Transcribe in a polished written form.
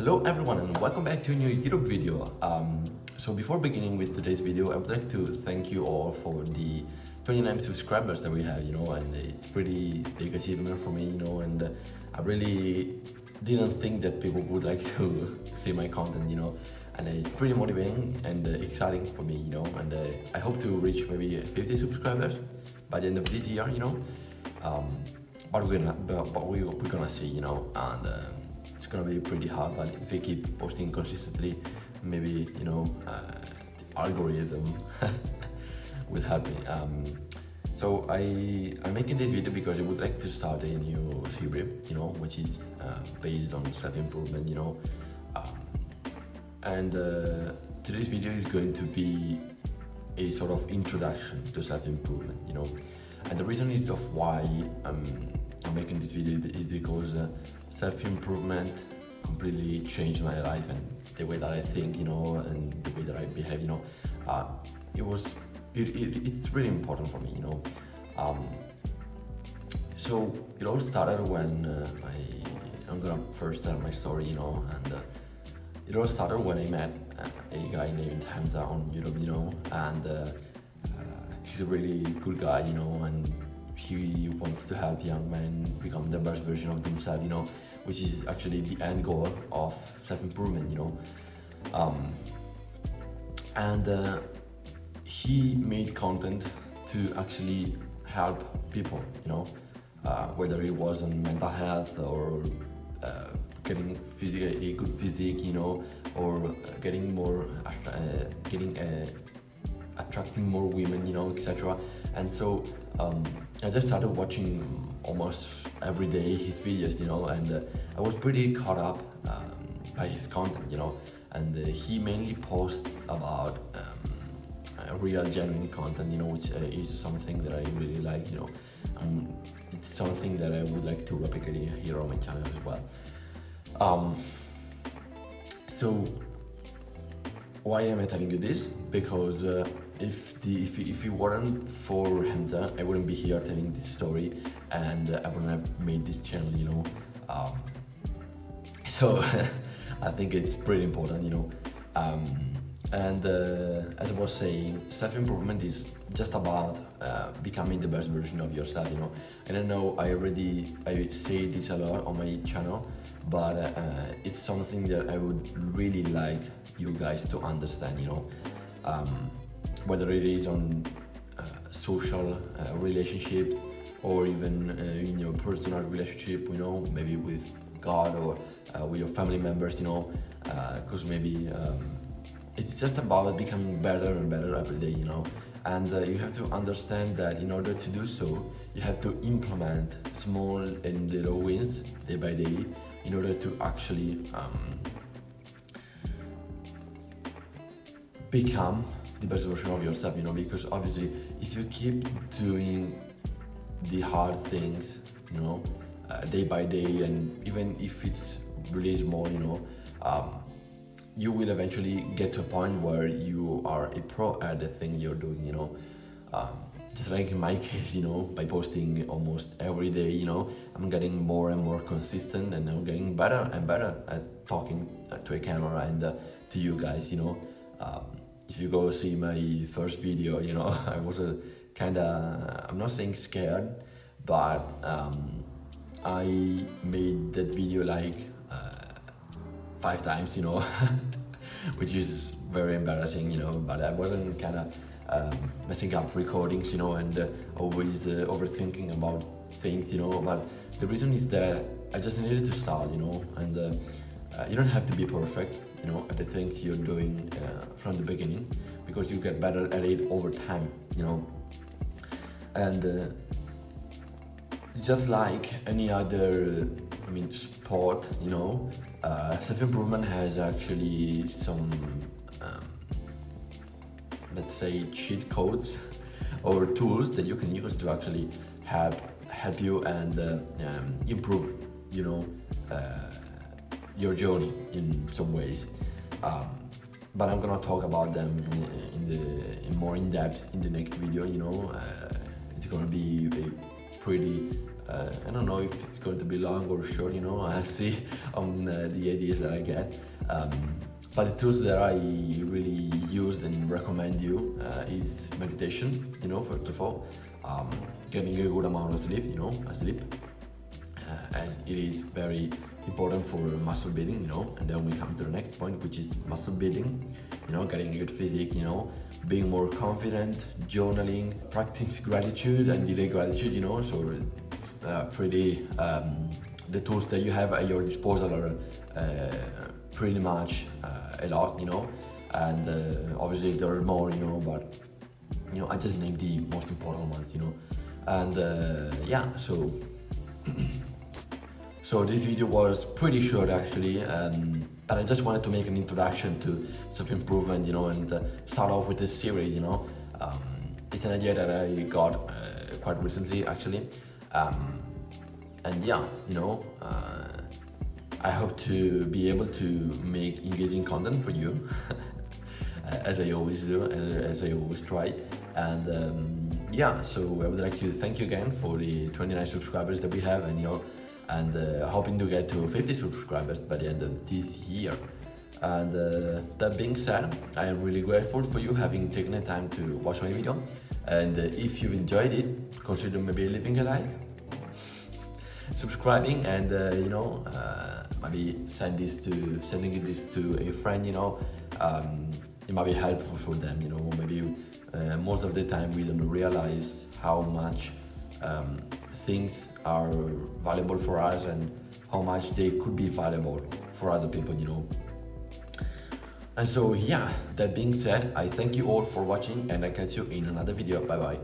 Hello everyone and welcome back to a new YouTube video. So before beginning with today's video, I would like to thank you all for the 29 subscribers that we have, and it's pretty big achievement for me, and I really didn't think that people would like to see my content, and it's pretty motivating and exciting for me, and I hope to reach maybe 50 subscribers by the end of this year, but we're gonna see, and it's gonna be pretty hard, but if I keep posting consistently, maybe the algorithm will help me. So I'm making this video because I would like to start a new serie, which is based on self-improvement, and today's video is going to be a sort of introduction to self-improvement, and the reason is of why I'm making this video is because self-improvement completely changed my life and the way that I think, and the way that I behave, it's really important for me, so it all started when I'm gonna first tell my story, and it all started when I met a guy named Hamza on YouTube, and he's a really good guy, and he wants to help young men become the best version of themselves, which is actually the end goal of self-improvement, and he made content to actually help people, whether it was on mental health or getting a good physique, or getting more, attracting more women, etc. And so I just started watching almost every day his videos, and I was pretty caught up by his content, and he mainly posts about real genuine content, which is something that I really like, it's something that I would like to replicate here on my channel as well. So why am I telling you this? Because if it weren't for Hamza, I wouldn't be here telling this story, and I wouldn't have made this channel, so I think it's pretty important, and as I was saying, self-improvement is just about becoming the best version of yourself, and I know I say this a lot on my channel, but it's something that I would really like you guys to understand, whether it is on social relationships or even in your personal relationship, maybe with God or with your family members, because maybe it's just about becoming better and better every day, and you have to understand that in order to do so, you have to implement small and little wins day by day in order to actually become the best version of yourself, because obviously if you keep doing the hard things, day by day, and even if it's really small, you will eventually get to a point where you are a pro at the thing you're doing, just like in my case, by posting almost every day, I'm getting more and more consistent, and I'm getting better and better at talking to a camera and to you guys, if you go see my first video, I was I'm not saying scared, but I made that video like 5 times, which is very embarrassing, but I wasn't messing up recordings, and always overthinking about things, but the reason is that I just needed to start, and you don't have to be perfect, at the things you're doing from the beginning, because you get better at it over time, and just like any other, sport, self-improvement has actually some, let's say, cheat codes or tools that you can use to actually help you and improve, your journey in some ways. But I'm gonna talk about them in more in depth in the next video. It's gonna be a pretty I don't know if it's going to be long or short, you know, I'll see on the ideas that I get. But the tools that I really use and recommend you is meditation, you know, first of all, getting a good amount of sleep, you know, as it is very important for muscle building, you know. And then we come to the next point, which is muscle building, you know, getting a good physique, you know, being more confident, journaling, practice gratitude and delay gratitude, you know. So it's pretty the tools that you have at your disposal are pretty much a lot, you know. And obviously there are more, you know, but you know, I just named the most important ones, you know. And yeah, so so this video was pretty short actually, but I just wanted to make an introduction to self-improvement, you know, and start off with this series, you know. It's an idea that I got quite recently actually, and yeah, you know, I hope to be able to make engaging content for you, as I always do, as I always try. And yeah, so I would like to thank you again for the 29 subscribers that we have, and you know, and hoping to get to 50 subscribers by the end of this year. And that being said, I am really grateful for you having taken the time to watch my video. And if you've enjoyed it, consider maybe leaving a like, subscribing, and you know, maybe sending this to a friend, you know. It might be helpful for them, you know. Maybe most of the time we don't realize how much things are valuable for us and how much they could be valuable for other people, you know. And so yeah, that being said, I thank you all for watching, and I catch you in another video. Bye bye.